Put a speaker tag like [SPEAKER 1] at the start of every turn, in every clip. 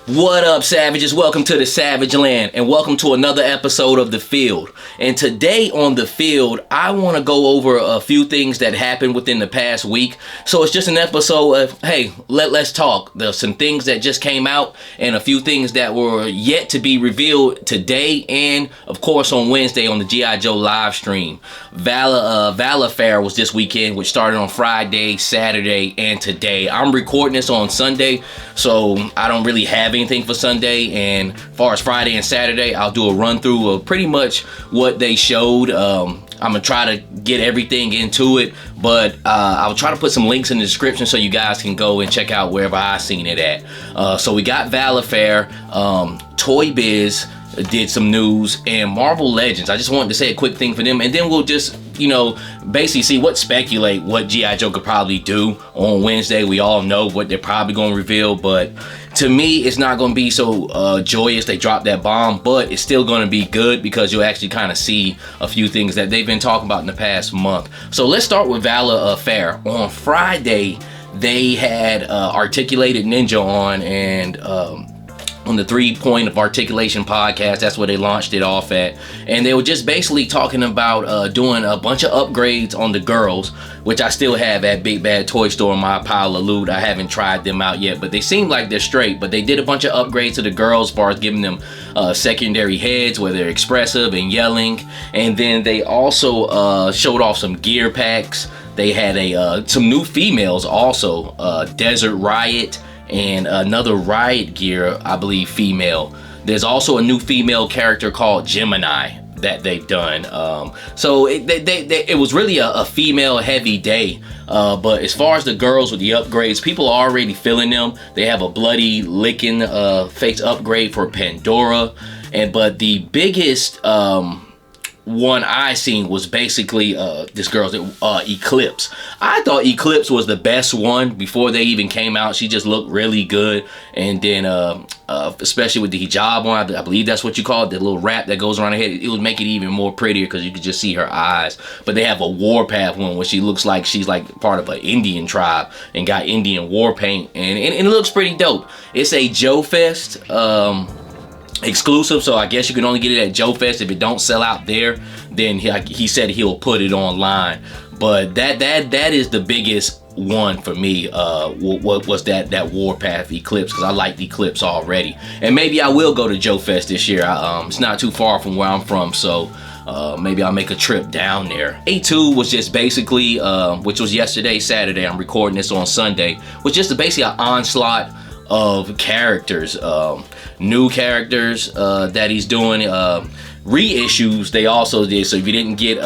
[SPEAKER 1] What up, Savages? Welcome to the Savage Land and welcome to another episode of The Field. And today on The Field, I want to go over a few things that happened within the past week. So it's just an episode of, hey, let's talk. There's some things that just came out and a few things that were yet to be revealed today and, of course, on Wednesday on the Gijoe live stream. Valafair was this weekend, which started on Friday, Saturday, and today. I'm recording this on Sunday, so I don't really have anything for Sunday, and as far as Friday and Saturday, I'll do a run through of pretty much what they showed. I'm gonna try to get everything into it, but I'll try to put some links in the description so you guys can go and check out wherever I seen it at. So we got Valafair, Toybiz did some news, and Marvel Legends. I just wanted to say a quick thing for them, and then we'll just, basically see what Gijoe could probably do on Wednesday. We all know what they're probably going to reveal, but to me, it's not going to be so joyous they dropped that bomb, but it's still going to be good because you'll actually kind of see a few things that they've been talking about in the past month. So let's start with Valafair. On Friday, they had Articulated Ninja on, and on the 3 Point of Articulation podcast, that's where they launched it off at, and they were just basically talking about doing a bunch of upgrades on the girls, which I still have at Big Bad Toy Store in my pile of loot. I haven't tried them out yet, but they seem like they're straight. But they did a bunch of upgrades to the girls as far as giving them secondary heads where they're expressive and yelling, and then they also showed off some gear packs. They had some new females also, Desert Riot, and another Riot Gear, I believe, female. There's also a new female character called Gemini that they've done. So it was really a female heavy day. But as far as the girls with the upgrades, people are already feeling them. They have a bloody licking face upgrade for Pandora. But the biggest one I seen was basically this girl's Eclipse. I thought Eclipse was the best one before they even came out. She just looked really good, and then especially with the hijab on, I believe that's what you call it, the little wrap that goes around her head, it would make it even more prettier because you could just see her eyes. But they have a Warpath one where she looks like she's like part of an Indian tribe and got Indian war paint, and it looks pretty dope. It's a Joe Fest exclusive, so I guess you can only get it at Joe Fest. If it don't sell out there, then he said he'll put it online. But that is the biggest one for me. What was that Warpath Eclipse, because I like the Eclipse already, and maybe I will go to Joe Fest this year. It's not too far from where I'm from, so maybe I'll make a trip down there. A2 was just basically, which was yesterday, Saturday. I'm recording this on Sunday. Was just basically an onslaught of characters, new characters that he's doing, reissues they also did. So if you didn't get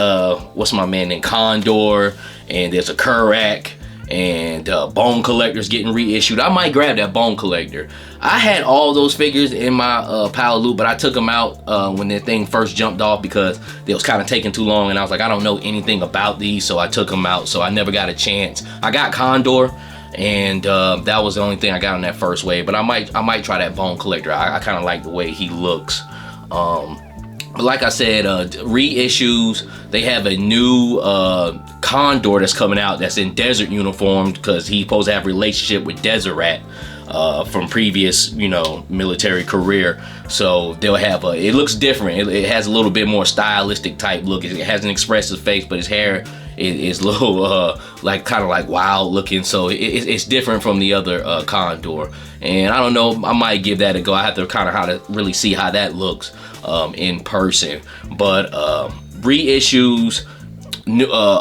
[SPEAKER 1] what's my man named Condor, and there's a Kurak, and Bone Collector's getting reissued, I might grab that Bone Collector. I had all those figures in my pile of loot, but I took them out when that thing first jumped off because it was kind of taking too long, and I was like, I don't know anything about these, so I took them out. So I never got a chance. I got Condor, and that was the only thing I got on that first wave, but I might try that Bone Collector. I kind of like the way he looks. But like I said, reissues, they have a new Condor that's coming out that's in desert uniform because he's supposed to have a relationship with Desert Rat from previous, military career. So they'll have it looks different. It has a little bit more stylistic type look. It has an expressive face, but his hair is a little kind of like wild looking. So it's different from the other Condor. And I don't know, I might give that a go. I have to kind of really see how that looks in person. But reissues,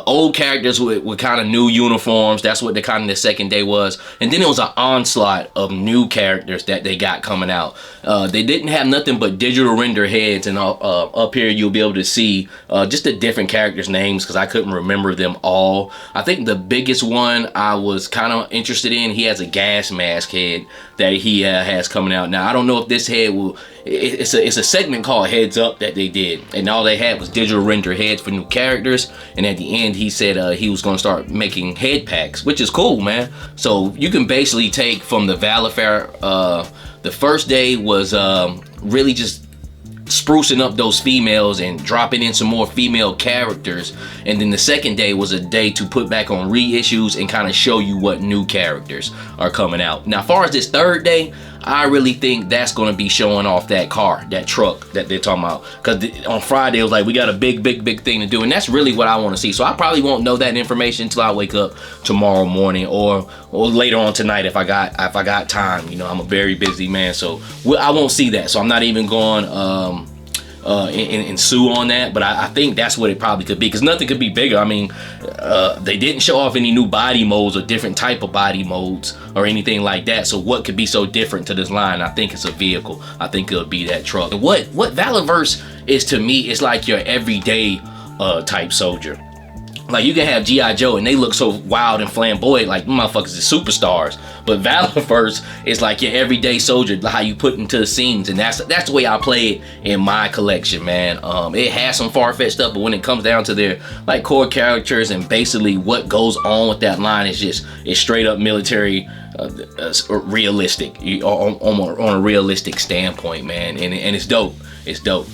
[SPEAKER 1] old characters with kind of new uniforms. That's what the second day was. And then it was an onslaught of new characters that they got coming out. They didn't have nothing but digital render heads, and up here you'll be able to see just the different characters' names because I couldn't remember them all. I think the biggest one I was kind of interested in, he has a gas mask head that he has coming out. Now I don't know if this head will, it's a segment called Heads Up that they did, and all they had was digital render heads for new characters. And at the end, he said he was going to start making head packs, which is cool, man. So you can basically take from the Valafair. The first day was really just sprucing up those females and dropping in some more female characters. And then the second day was a day to put back on reissues and kind of show you what new characters are coming out. Now, as far as this third day, I really think that's going to be showing off that car, that truck that they're talking about. Because on Friday, it was like, we got a big thing to do. And that's really what I want to see. So I probably won't know that information until I wake up tomorrow morning or later on tonight if I got time. You know, I'm a very busy man, so I won't see that. So I'm not even going and sue on that, but I think that's what it probably could be, because nothing could be bigger. I mean, they didn't show off any new body modes or different type of body modes or anything like that. So what could be so different to this line? I think it's a vehicle. I think it'll be that truck. And what Valaverse is to me is like your everyday type soldier. Like, you can have Gijoe and they look so wild and flamboyant, like motherfuckers is superstars. But Valaverse is like your everyday soldier, how you put into the scenes, and that's the way I play it in my collection, man. It has some far-fetched stuff, but when it comes down to their like core characters and basically what goes on with that line, it's straight up military, realistic, on a realistic standpoint, man. And it's dope. It's dope.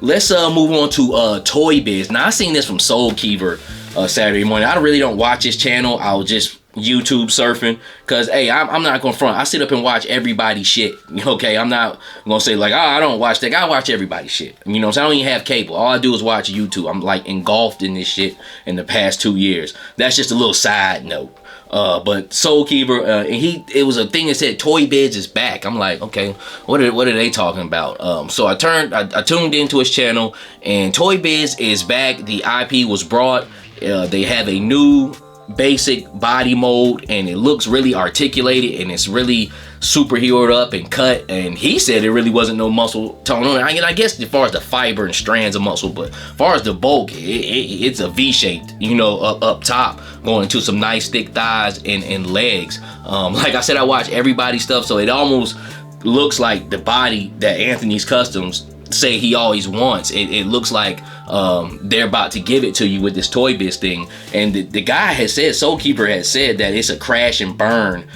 [SPEAKER 1] Let's move on to Toybiz. Now, I seen this from Soulkeeper Saturday morning. I really don't watch his channel. I was just YouTube surfing, because hey, I'm not gonna front. I sit up and watch everybody's shit. Okay, I'm not gonna say like, oh, I don't watch that. I watch everybody's shit. You know, so I don't even have cable. All I do is watch YouTube. I'm like engulfed in this shit in the past 2 years. That's just a little side note. But Soulkeeper, and it was a thing that said Toybiz is back. I'm like, okay, what are they talking about? So I tuned into his channel, and Toybiz is back. The IP was brought. They have a new basic body mode, and it looks really articulated, and it's really superheroed up and cut. And he said it really wasn't no muscle tone on it. I guess as far as the fiber and strands of muscle, but as far as the bulk, it's a V-shaped, you know, up top, going to some nice thick thighs and legs. Like I said, I watch everybody's stuff, so it almost looks like the body that Anthony's Customs say he always wants. It looks like they're about to give it to you with this Toybiz thing. And the guy has said, Soulkeeper has said, that it's a crash and burn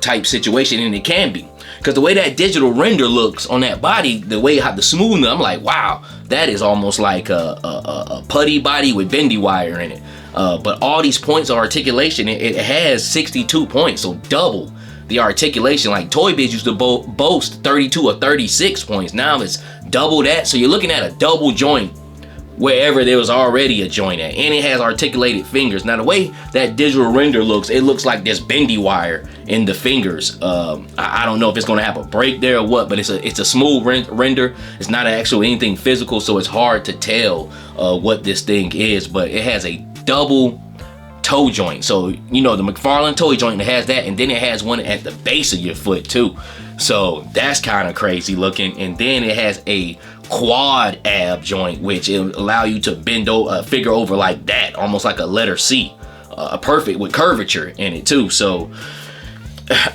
[SPEAKER 1] type situation, and it can be, because the way that digital render looks on that body, the way how the smoothness, I'm like, wow, that is almost like a putty body with bendy wire in it. But all these points of articulation, it has 62 points, so double the articulation. Like Toybiz used to boast 32 or 36 points. Now it's double that. So you're looking at a double joint wherever there was already a joint at, and it has articulated fingers. Now the way that digital render looks, it looks like there's bendy wire in the fingers. I don't know if it's gonna have a break there or what, but it's a smooth render. It's not actually anything physical, so it's hard to tell what this thing is. But it has a double toe joint, so you know, the McFarlane toe joint, it has that, and then it has one at the base of your foot too. So that's kind of crazy looking. And then it has a quad ab joint, which will allow you to bend figure over like that, almost like a letter C, perfect with curvature in it too. So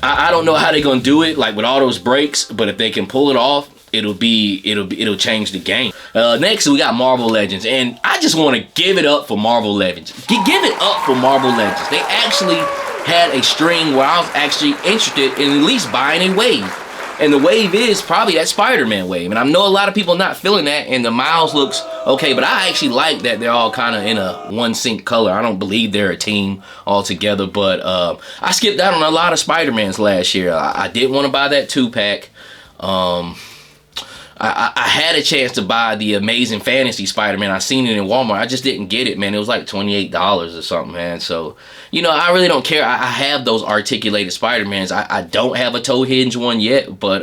[SPEAKER 1] I don't know how they're gonna do it, like with all those breaks, but if they can pull it off, it'll change the game. Next we got Marvel Legends, and I just want to give it up for Marvel Legends. Give it up for Marvel Legends. They actually had a string where I was actually interested in at least buying a wave, and the wave is probably that Spider-Man wave. And I know a lot of people not feeling that, and the Miles looks okay, but I actually like that they're all kind of in a one sync color. I don't believe they're a team all together, but I skipped out on a lot of Spider-Mans last year. I did want to buy that 2-pack. I had a chance to buy the Amazing Fantasy Spider-Man. I seen it in Walmart. I just didn't get it, man. It was like $28 or something, man. So, you know, I really don't care. I have those articulated Spider-Mans. I don't have a toe hinge one yet, but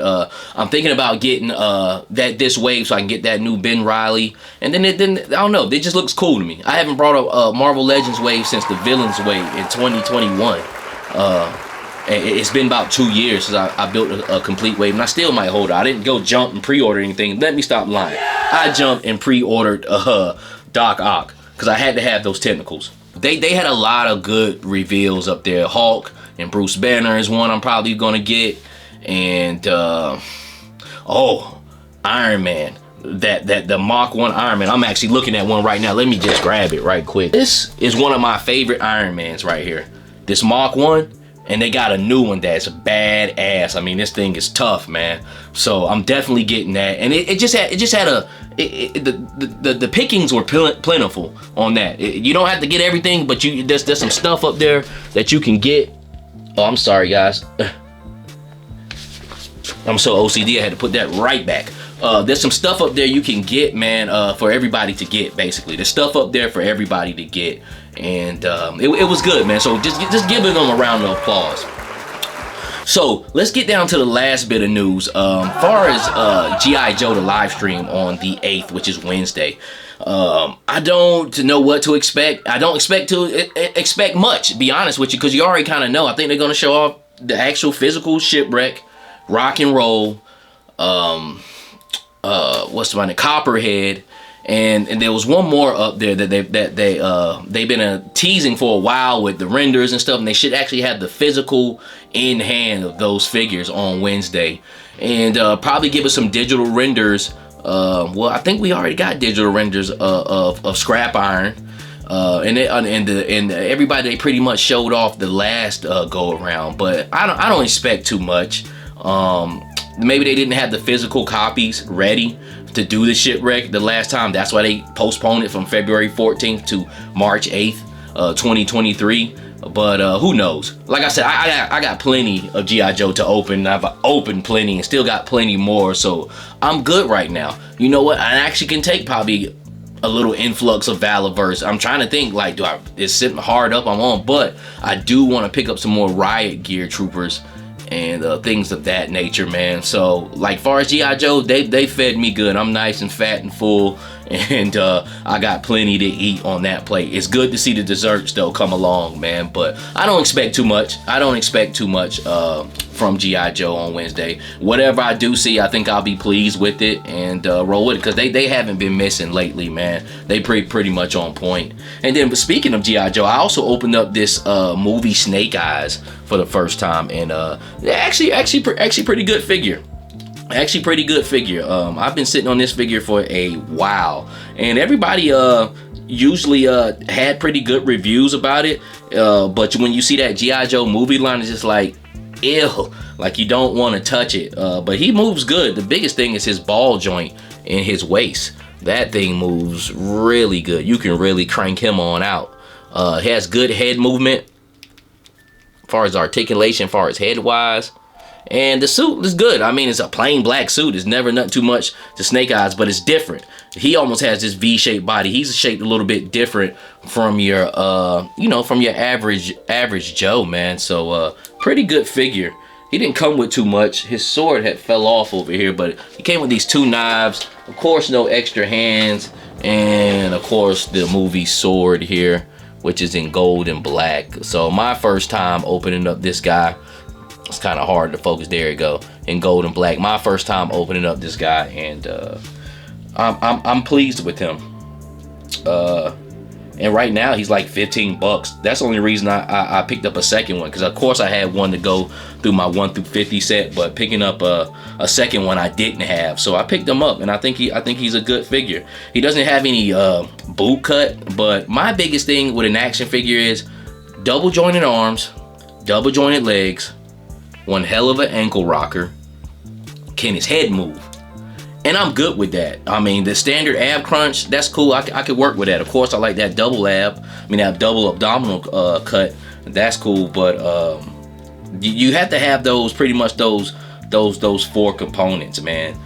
[SPEAKER 1] I'm thinking about getting this wave so I can get that new Ben Reilly. And then I don't know. It just looks cool to me. I haven't brought a Marvel Legends wave since the Villains wave in 2021. It's been about 2 years since I built a complete wave, and I still might hold it. I didn't go jump and pre-order anything. Let me stop lying. I jumped and pre-ordered Doc Ock, because I had to have those tentacles. They had a lot of good reveals up there. Hulk and Bruce Banner is one I'm probably gonna get, and Iron Man. The Mach 1 Iron Man. I'm actually looking at one right now. Let me just grab it right quick. This is one of my favorite Iron Mans right here. This Mach 1. and they got a new one that's badass. I mean, this thing is tough, man. So I'm definitely getting that. And it just had the pickings were plentiful on that. You don't have to get everything, but there's some stuff up there that you can get. Oh, I'm sorry, guys. I'm so OCD, I had to put that right back. There's some stuff up there you can get, man, for everybody to get, basically. There's stuff up there for everybody to get. And it was good, man. So just giving them a round of applause. So let's get down to the last bit of news. Far as G.I. Joe, the live stream on the 8th, which is Wednesday. I don't know what to expect. I don't expect much, to be honest with you, because you already kind of know. I think they're going to show off the actual physical shipwreck, rock and roll, what's the one, the Copperhead, and there was one more up there that they've been teasing for a while with the renders and stuff, and they should actually have the physical in hand of those figures on Wednesday, and probably give us some digital renders. Well, I think we already got digital renders of Scrap Iron, and everybody, they pretty much showed off the last go around, but I don't expect too much. Maybe they didn't have the physical copies ready to do the shipwreck the last time. That's why they postponed it from February 14th to March 8th, 2023. But who knows? Like I said, I got plenty of G.I. Joe to open. I've opened plenty and still got plenty more. So I'm good right now. You know what? I actually can take probably a little influx of Valaverse. I'm trying to think, like, it's sitting hard up I'm on, but I do want to pick up some more Riot Gear Troopers and things of that nature, man. So, like, far as G.I. Joe, they fed me good. I'm nice and fat and full, and I got plenty to eat on that plate. It's good to see the desserts, though, come along, man, but I don't expect too much. I don't expect too much from G.I. Joe on Wednesday. Whatever I do see, I think I'll be pleased with it and roll with it, because they haven't been missing lately, man. They pretty much on point. And then, speaking of G.I. Joe, I also opened up this movie Snake Eyes for the first time, and actually pretty good figure. Actually pretty good figure. I've been sitting on this figure for a while, and everybody usually had pretty good reviews about it, but when you see that G.I. Joe movie line, it's just like, ew, like you don't want to touch it. But he moves good. The biggest thing is his ball joint in his waist. That thing moves really good. You can really crank him on out. He has good head movement, as far as articulation, as far as head wise. And the suit is good. I mean, it's a plain black suit. It's never nothing too much to Snake Eyes, but it's different. He almost has this V-shaped body. He's shaped a little bit different from your, from your average Joe, man. So, pretty good figure. He didn't come with too much. His sword had fell off over here, but he came with these 2 knives. Of course, no extra hands. And, of course, the movie sword here, which is in gold and black. So, my first time opening up this guy. It's kind of hard to focus. There you go, in gold and black. My first time opening up this guy, and I'm pleased with him. And right now he's like $15. That's the only reason I picked up a second one, because of course I had one to go through my 1 through 50 set, but picking up a second one I didn't have, so I picked him up, and I think he's a good figure. He doesn't have any boot cut, but my biggest thing with an action figure is double jointed arms, double jointed legs, one hell of an ankle rocker. Can his head move? And I'm good with that. I mean, the standard ab crunch, that's cool. I could work with that. Of course, I like that double ab. I mean, that double abdominal cut. That's cool. But you have to have those, pretty much those 4 components, man.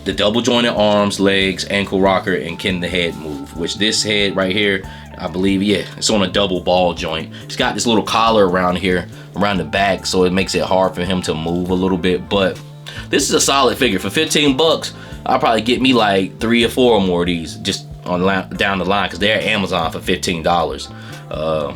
[SPEAKER 1] The double jointed arms, legs, ankle rocker, and can the head move? Which this head right here, I believe, yeah, it's on a double ball joint. It's got this little collar around here, around the back, so it makes it hard for him to move a little bit. But this is a solid figure. For $15, I'll probably get me like 3 or 4 more of these just on down the line, because they're at Amazon for $15.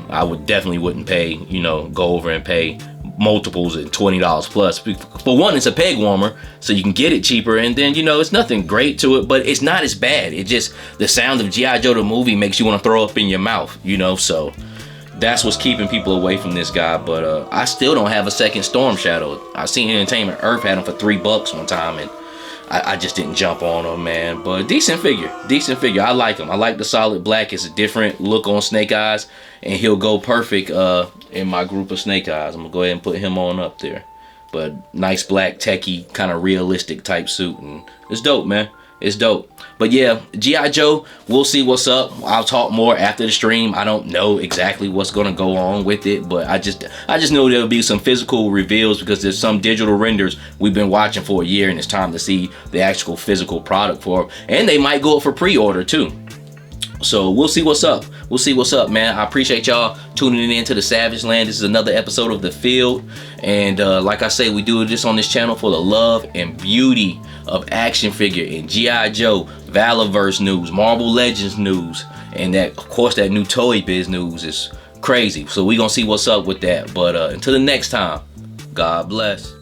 [SPEAKER 1] I definitely wouldn't pay, go over and pay multiples at $20 plus. For one, it's a peg warmer, so you can get it cheaper, and then it's nothing great to it, but it's not as bad. It just, the sound of G.I. Joe the movie makes you want to throw up in your mouth, so that's what's keeping people away from this guy. But I still don't have a second Storm Shadow. I seen Entertainment Earth had him for $3 one time, and I just didn't jump on him, man. But decent figure, decent figure. I like him. I like the solid black. It's a different look on Snake Eyes, and he'll go perfect in my group of Snake Eyes. I'm gonna go ahead and put him on up there. But nice black, techie, kind of realistic type suit, and it's dope, man. It's dope. But yeah, G.I. Joe, we'll see what's up. I'll talk more after the stream. I don't know exactly what's gonna go on with it, but I just know there'll be some physical reveals, because there's some digital renders we've been watching for a year, and it's time to see the actual physical product for them. And they might go up for pre-order too. So we'll see what's up. We'll see what's up, man. I appreciate y'all tuning in to the Savage Land. This is another episode of The Field. And like I say, we do this on this channel for the love and beauty of action figure and G.I. Joe, Valaverse news, Marvel Legends news, and that, of course, that new Toybiz news is crazy. So we're going to see what's up with that. But until the next time, God bless.